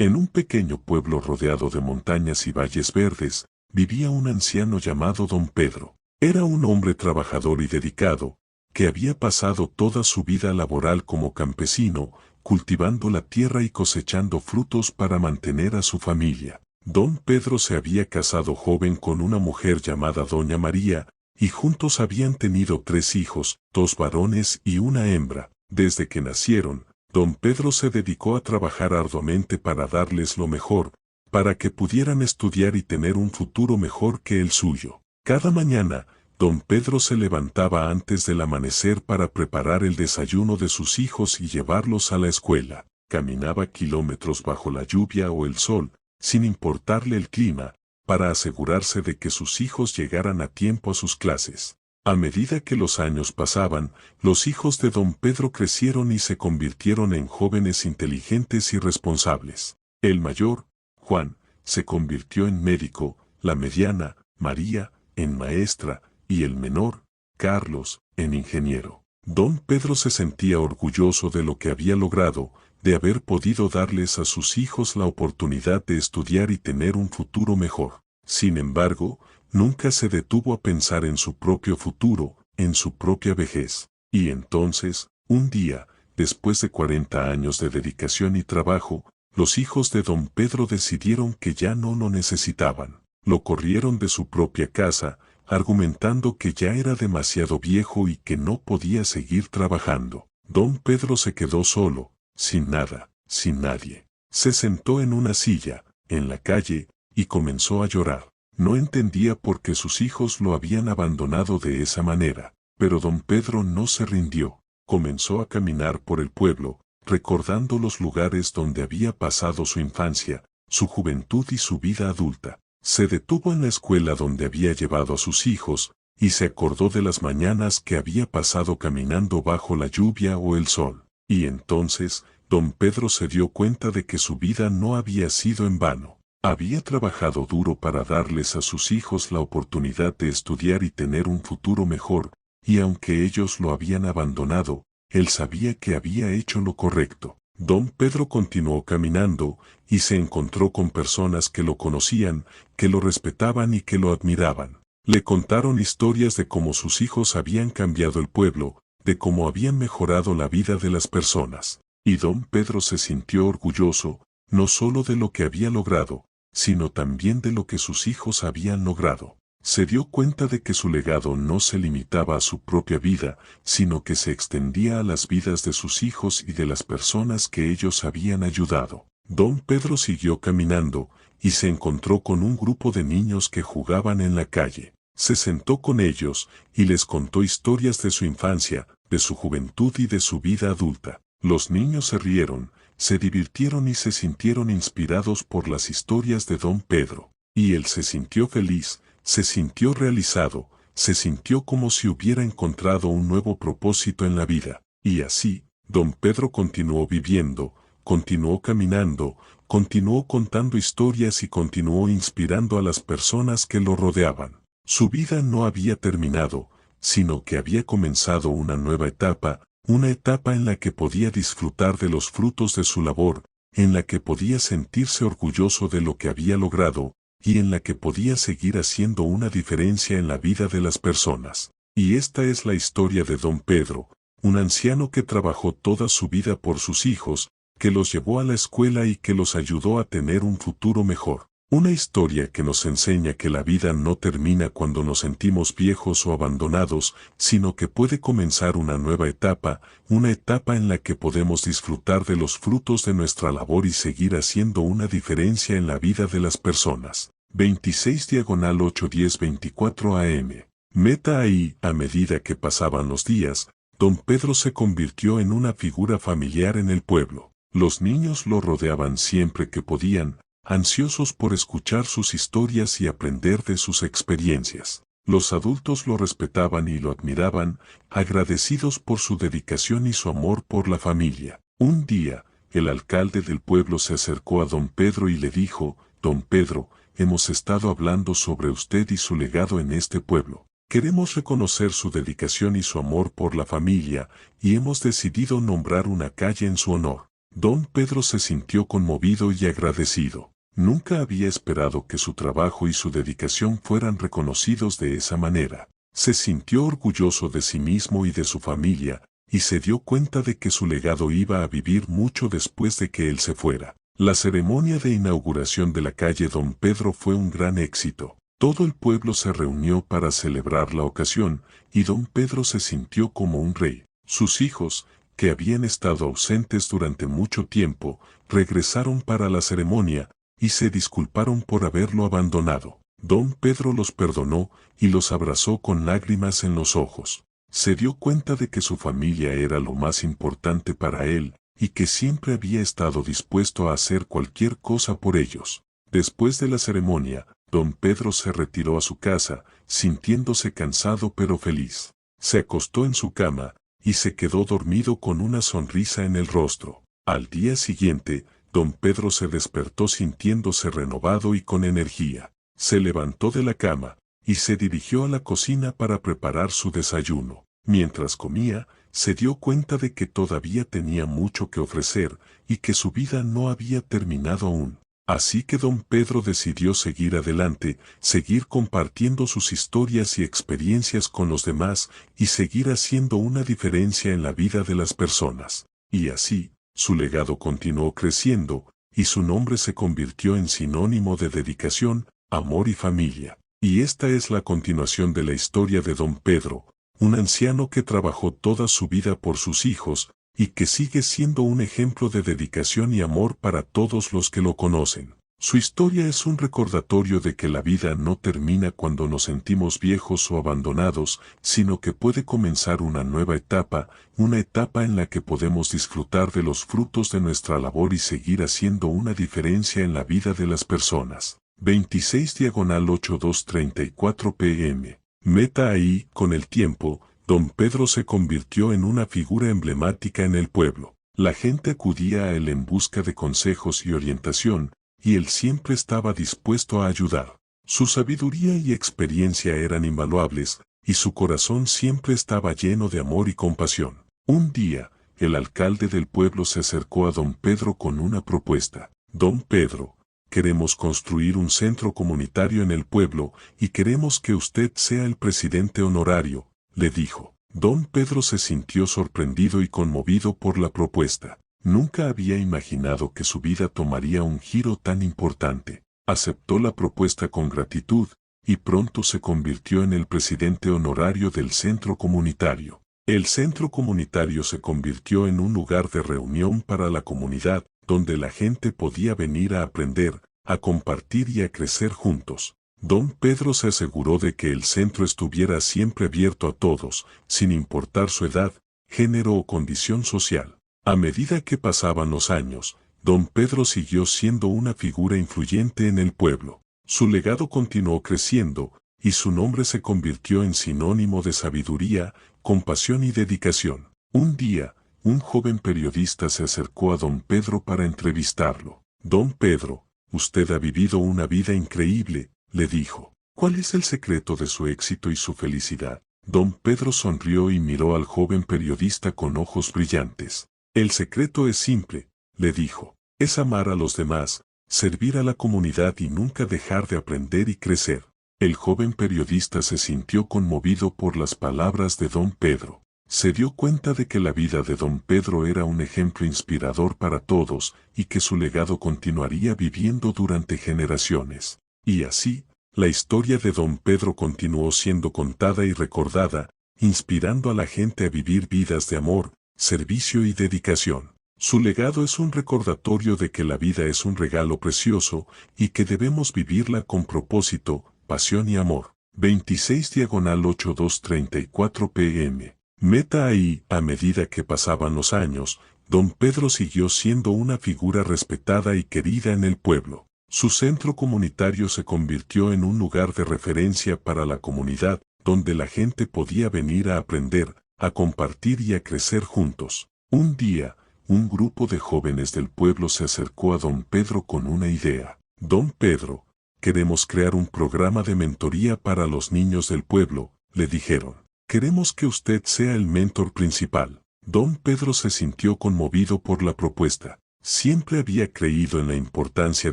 En un pequeño pueblo rodeado de montañas y valles verdes, vivía un anciano llamado Don Pedro. Era un hombre trabajador y dedicado, que había pasado toda su vida laboral como campesino, cultivando la tierra y cosechando frutos para mantener a su familia. Don Pedro se había casado joven con una mujer llamada Doña María, y juntos habían tenido 3 hijos, 2 varones y una hembra. Desde que nacieron, Don Pedro se dedicó a trabajar arduamente para darles lo mejor, para que pudieran estudiar y tener un futuro mejor que el suyo. Cada mañana, Don Pedro se levantaba antes del amanecer para preparar el desayuno de sus hijos y llevarlos a la escuela. Caminaba kilómetros bajo la lluvia o el sol, sin importarle el clima, para asegurarse de que sus hijos llegaran a tiempo a sus clases. A medida que los años pasaban, los hijos de Don Pedro crecieron y se convirtieron en jóvenes inteligentes y responsables. El mayor, Juan, se convirtió en médico, la mediana, María, en maestra, y el menor, Carlos, en ingeniero. Don Pedro se sentía orgulloso de lo que había logrado, de haber podido darles a sus hijos la oportunidad de estudiar y tener un futuro mejor. Sin embargo, nunca se detuvo a pensar en su propio futuro, en su propia vejez. Y entonces, un día, después de 40 años de dedicación y trabajo, los hijos de Don Pedro decidieron que ya no lo necesitaban. Lo corrieron de su propia casa, argumentando que ya era demasiado viejo y que no podía seguir trabajando. Don Pedro se quedó solo, sin nada, sin nadie. Se sentó en una silla, en la calle, y comenzó a llorar. No entendía por qué sus hijos lo habían abandonado de esa manera, pero Don Pedro no se rindió. Comenzó a caminar por el pueblo, recordando los lugares donde había pasado su infancia, su juventud y su vida adulta. Se detuvo en la escuela donde había llevado a sus hijos, y se acordó de las mañanas que había pasado caminando bajo la lluvia o el sol. Y entonces, Don Pedro se dio cuenta de que su vida no había sido en vano. Había trabajado duro para darles a sus hijos la oportunidad de estudiar y tener un futuro mejor, y aunque ellos lo habían abandonado, él sabía que había hecho lo correcto. Don Pedro continuó caminando, y se encontró con personas que lo conocían, que lo respetaban y que lo admiraban. Le contaron historias de cómo sus hijos habían cambiado el pueblo, de cómo habían mejorado la vida de las personas. Y Don Pedro se sintió orgulloso, no solo de lo que había logrado, sino también de lo que sus hijos habían logrado. Se dio cuenta de que su legado no se limitaba a su propia vida, sino que se extendía a las vidas de sus hijos y de las personas que ellos habían ayudado. Don Pedro siguió caminando, y se encontró con un grupo de niños que jugaban en la calle. Se sentó con ellos, y les contó historias de su infancia, de su juventud y de su vida adulta. Los niños se rieron, se divirtieron y se sintieron inspirados por las historias de Don Pedro. Y él se sintió feliz, se sintió realizado, se sintió como si hubiera encontrado un nuevo propósito en la vida. Y así, Don Pedro continuó viviendo, continuó caminando, continuó contando historias y continuó inspirando a las personas que lo rodeaban. Su vida no había terminado, sino que había comenzado una nueva etapa, una etapa en la que podía disfrutar de los frutos de su labor, en la que podía sentirse orgulloso de lo que había logrado, y en la que podía seguir haciendo una diferencia en la vida de las personas. Y esta es la historia de Don Pedro, un anciano que trabajó toda su vida por sus hijos, que los llevó a la escuela y que los ayudó a tener un futuro mejor. Una historia que nos enseña que la vida no termina cuando nos sentimos viejos o abandonados, sino que puede comenzar una nueva etapa, una etapa en la que podemos disfrutar de los frutos de nuestra labor y seguir haciendo una diferencia en la vida de las personas. 26/81024 AM. Meta ahí, a medida que pasaban los días, Don Pedro se convirtió en una figura familiar en el pueblo. Los niños lo rodeaban siempre que podían, ansiosos por escuchar sus historias y aprender de sus experiencias. Los adultos lo respetaban y lo admiraban, agradecidos por su dedicación y su amor por la familia. Un día, el alcalde del pueblo se acercó a Don Pedro y le dijo: «Don Pedro, hemos estado hablando sobre usted y su legado en este pueblo. Queremos reconocer su dedicación y su amor por la familia, y hemos decidido nombrar una calle en su honor». Don Pedro se sintió conmovido y agradecido. Nunca había esperado que su trabajo y su dedicación fueran reconocidos de esa manera. Se sintió orgulloso de sí mismo y de su familia, y se dio cuenta de que su legado iba a vivir mucho después de que él se fuera. La ceremonia de inauguración de la calle Don Pedro fue un gran éxito. Todo el pueblo se reunió para celebrar la ocasión, y Don Pedro se sintió como un rey. Sus hijos, que habían estado ausentes durante mucho tiempo, regresaron para la ceremonia, y se disculparon por haberlo abandonado. Don Pedro los perdonó y los abrazó con lágrimas en los ojos. Se dio cuenta de que su familia era lo más importante para él, y que siempre había estado dispuesto a hacer cualquier cosa por ellos. Después de la ceremonia, Don Pedro se retiró a su casa, sintiéndose cansado pero feliz. Se acostó en su cama, y se quedó dormido con una sonrisa en el rostro. Al día siguiente, Don Pedro se despertó sintiéndose renovado y con energía. Se levantó de la cama, y se dirigió a la cocina para preparar su desayuno. Mientras comía, se dio cuenta de que todavía tenía mucho que ofrecer, y que su vida no había terminado aún. Así que Don Pedro decidió seguir adelante, seguir compartiendo sus historias y experiencias con los demás, y seguir haciendo una diferencia en la vida de las personas. Y así, su legado continuó creciendo, y su nombre se convirtió en sinónimo de dedicación, amor y familia. Y esta es la continuación de la historia de Don Pedro, un anciano que trabajó toda su vida por sus hijos, y que sigue siendo un ejemplo de dedicación y amor para todos los que lo conocen. Su historia es un recordatorio de que la vida no termina cuando nos sentimos viejos o abandonados, sino que puede comenzar una nueva etapa, una etapa en la que podemos disfrutar de los frutos de nuestra labor y seguir haciendo una diferencia en la vida de las personas. 26/8234 p.m. Meta ahí, con el tiempo, Don Pedro se convirtió en una figura emblemática en el pueblo. La gente acudía a él en busca de consejos y orientación, y él siempre estaba dispuesto a ayudar. Su sabiduría y experiencia eran invaluables, y su corazón siempre estaba lleno de amor y compasión. Un día, el alcalde del pueblo se acercó a Don Pedro con una propuesta. Don Pedro, queremos construir un centro comunitario en el pueblo, y queremos que usted sea el presidente honorario, le dijo. Don Pedro se sintió sorprendido y conmovido por la propuesta. Nunca había imaginado que su vida tomaría un giro tan importante. Aceptó la propuesta con gratitud, y pronto se convirtió en el presidente honorario del centro comunitario. El centro comunitario se convirtió en un lugar de reunión para la comunidad, donde la gente podía venir a aprender, a compartir y a crecer juntos. Don Pedro se aseguró de que el centro estuviera siempre abierto a todos, sin importar su edad, género o condición social. A medida que pasaban los años, Don Pedro siguió siendo una figura influyente en el pueblo. Su legado continuó creciendo, y su nombre se convirtió en sinónimo de sabiduría, compasión y dedicación. Un día, un joven periodista se acercó a Don Pedro para entrevistarlo. Don Pedro, usted ha vivido una vida increíble, le dijo. ¿Cuál es el secreto de su éxito y su felicidad? Don Pedro sonrió y miró al joven periodista con ojos brillantes. El secreto es simple, le dijo. Es amar a los demás, servir a la comunidad y nunca dejar de aprender y crecer. El joven periodista se sintió conmovido por las palabras de Don Pedro. Se dio cuenta de que la vida de Don Pedro era un ejemplo inspirador para todos y que su legado continuaría viviendo durante generaciones. Y así, la historia de Don Pedro continuó siendo contada y recordada, inspirando a la gente a vivir vidas de amor, servicio y dedicación. Su legado es un recordatorio de que la vida es un regalo precioso y que debemos vivirla con propósito, pasión y amor. 26/8234 p.m. Meta ahí, a medida que pasaban los años, Don Pedro siguió siendo una figura respetada y querida en el pueblo. Su centro comunitario se convirtió en un lugar de referencia para la comunidad, donde la gente podía venir a aprender, a compartir y a crecer juntos. Un día, un grupo de jóvenes del pueblo se acercó a Don Pedro con una idea. Don Pedro, queremos crear un programa de mentoría para los niños del pueblo, le dijeron. Queremos que usted sea el mentor principal. Don Pedro se sintió conmovido por la propuesta. Siempre había creído en la importancia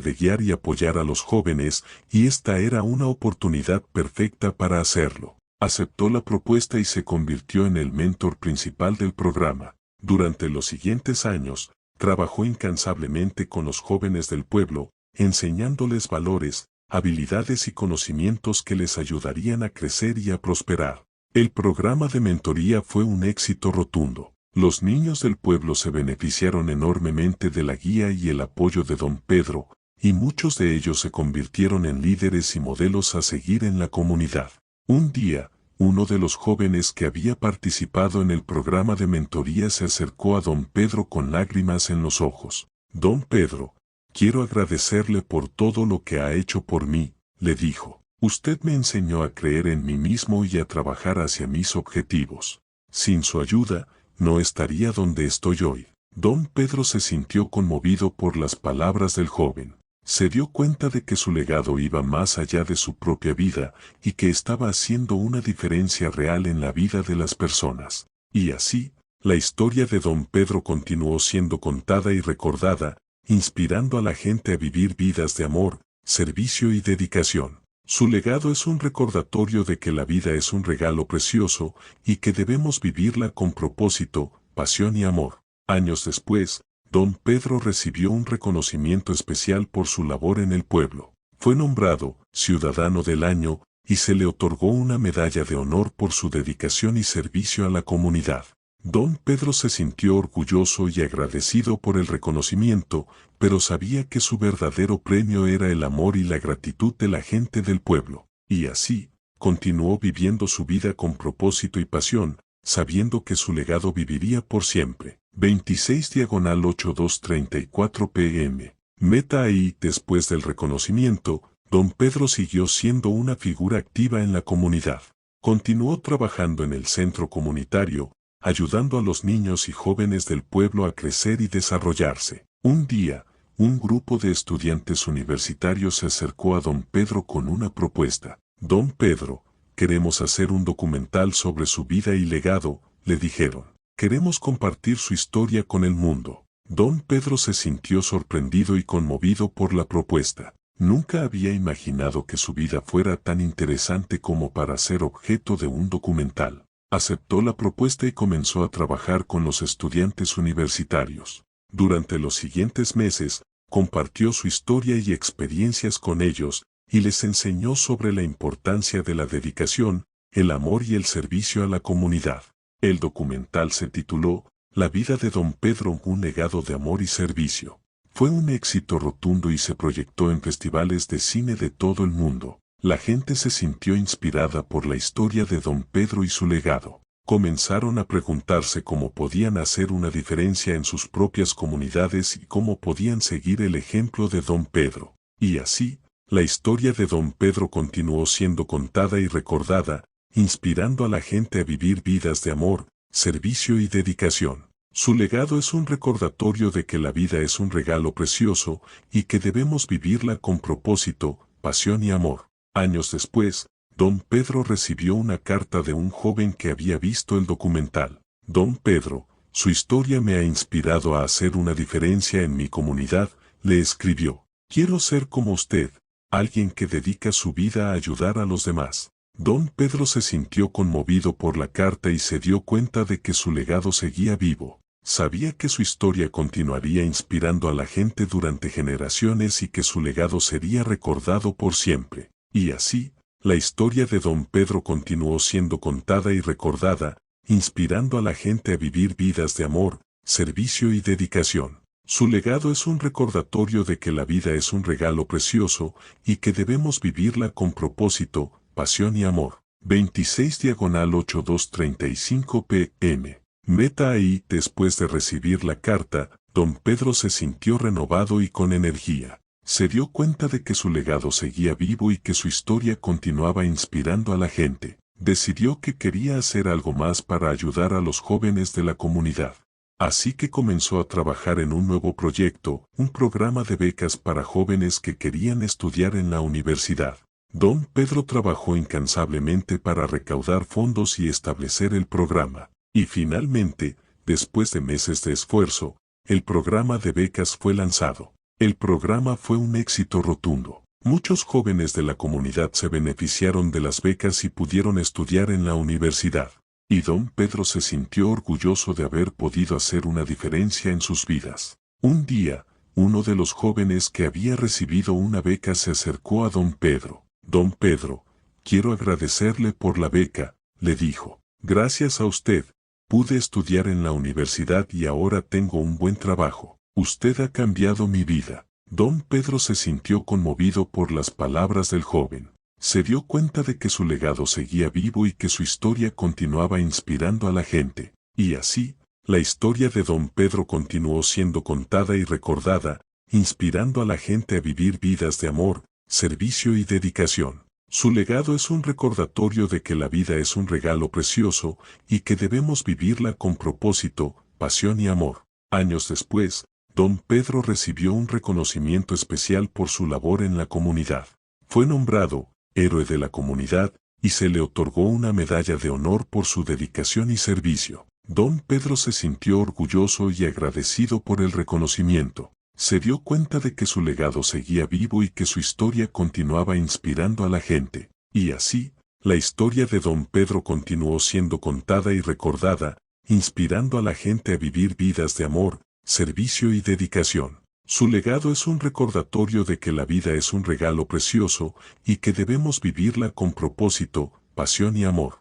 de guiar y apoyar a los jóvenes, y esta era una oportunidad perfecta para hacerlo. Aceptó la propuesta y se convirtió en el mentor principal del programa. Durante los siguientes años, trabajó incansablemente con los jóvenes del pueblo, enseñándoles valores, habilidades y conocimientos que les ayudarían a crecer y a prosperar. El programa de mentoría fue un éxito rotundo. Los niños del pueblo se beneficiaron enormemente de la guía y el apoyo de don Pedro, y muchos de ellos se convirtieron en líderes y modelos a seguir en la comunidad. Un día, uno de los jóvenes que había participado en el programa de mentoría se acercó a don Pedro con lágrimas en los ojos. Don Pedro, quiero agradecerle por todo lo que ha hecho por mí, le dijo. Usted me enseñó a creer en mí mismo y a trabajar hacia mis objetivos. Sin su ayuda, no estaría donde estoy hoy. Don Pedro se sintió conmovido por las palabras del joven. Se dio cuenta de que su legado iba más allá de su propia vida y que estaba haciendo una diferencia real en la vida de las personas. Y así, la historia de don Pedro continuó siendo contada y recordada, inspirando a la gente a vivir vidas de amor, servicio y dedicación. Su legado es un recordatorio de que la vida es un regalo precioso y que debemos vivirla con propósito, pasión y amor. Años después, don Pedro recibió un reconocimiento especial por su labor en el pueblo. Fue nombrado Ciudadano del Año y se le otorgó una medalla de honor por su dedicación y servicio a la comunidad. Don Pedro se sintió orgulloso y agradecido por el reconocimiento, pero sabía que su verdadero premio era el amor y la gratitud de la gente del pueblo. Y así, continuó viviendo su vida con propósito y pasión, sabiendo que su legado viviría por siempre. 26/8234 p.m. Meta ahí. Después del reconocimiento, don Pedro siguió siendo una figura activa en la comunidad. Continuó trabajando en el centro comunitario, ayudando a los niños y jóvenes del pueblo a crecer y desarrollarse. Un día, un grupo de estudiantes universitarios se acercó a don Pedro con una propuesta. Don Pedro, queremos hacer un documental sobre su vida y legado, le dijeron. Queremos compartir su historia con el mundo. Don Pedro se sintió sorprendido y conmovido por la propuesta. Nunca había imaginado que su vida fuera tan interesante como para ser objeto de un documental. Aceptó la propuesta y comenzó a trabajar con los estudiantes universitarios. Durante los siguientes meses, compartió su historia y experiencias con ellos, y les enseñó sobre la importancia de la dedicación, el amor y el servicio a la comunidad. El documental se tituló La vida de don Pedro, un legado de amor y servicio. Fue un éxito rotundo y se proyectó en festivales de cine de todo el mundo. La gente se sintió inspirada por la historia de don Pedro y su legado. Comenzaron a preguntarse cómo podían hacer una diferencia en sus propias comunidades y cómo podían seguir el ejemplo de don Pedro. Y así, la historia de don Pedro continuó siendo contada y recordada, inspirando a la gente a vivir vidas de amor, servicio y dedicación. Su legado es un recordatorio de que la vida es un regalo precioso y que debemos vivirla con propósito, pasión y amor. Años después, don Pedro recibió una carta de un joven que había visto el documental. Don Pedro, su historia me ha inspirado a hacer una diferencia en mi comunidad, le escribió. Quiero ser como usted, alguien que dedica su vida a ayudar a los demás. Don Pedro se sintió conmovido por la carta y se dio cuenta de que su legado seguía vivo. Sabía que su historia continuaría inspirando a la gente durante generaciones y que su legado sería recordado por siempre. Y así, la historia de don Pedro continuó siendo contada y recordada, inspirando a la gente a vivir vidas de amor, servicio y dedicación. Su legado es un recordatorio de que la vida es un regalo precioso y que debemos vivirla con propósito, pasión y amor. 26/8235 p.m. Meta ahí. Después de recibir la carta, don Pedro se sintió renovado y con energía. Se dio cuenta de que su legado seguía vivo y que su historia continuaba inspirando a la gente. Decidió que quería hacer algo más para ayudar a los jóvenes de la comunidad. Así que comenzó a trabajar en un nuevo proyecto, un programa de becas para jóvenes que querían estudiar en la universidad. Don Pedro trabajó incansablemente para recaudar fondos y establecer el programa. Y finalmente, Después de meses de esfuerzo, el programa de becas fue lanzado. El programa fue un éxito rotundo. Muchos jóvenes de la comunidad se beneficiaron de las becas y pudieron estudiar en la universidad. Y don Pedro se sintió orgulloso de haber podido hacer una diferencia en sus vidas. Un día, uno de los jóvenes que había recibido una beca se acercó a don Pedro. Don Pedro, quiero agradecerle por la beca, le dijo. Gracias a usted, pude estudiar en la universidad y ahora tengo un buen trabajo. Usted ha cambiado mi vida. Don Pedro se sintió conmovido por las palabras del joven. Se dio cuenta de que su legado seguía vivo y que su historia continuaba inspirando a la gente. Y así, la historia de don Pedro continuó siendo contada y recordada, inspirando a la gente a vivir vidas de amor, servicio y dedicación. Su legado es un recordatorio de que la vida es un regalo precioso y que debemos vivirla con propósito, pasión y amor. Años después, don Pedro recibió un reconocimiento especial por su labor en la comunidad. Fue nombrado héroe de la comunidad y se le otorgó una medalla de honor por su dedicación y servicio. Don Pedro se sintió orgulloso y agradecido por el reconocimiento. Se dio cuenta de que su legado seguía vivo y que su historia continuaba inspirando a la gente. Y así, la historia de don Pedro continuó siendo contada y recordada, inspirando a la gente a vivir vidas de amor, servicio y dedicación. Su legado es un recordatorio de que la vida es un regalo precioso y que debemos vivirla con propósito, pasión y amor.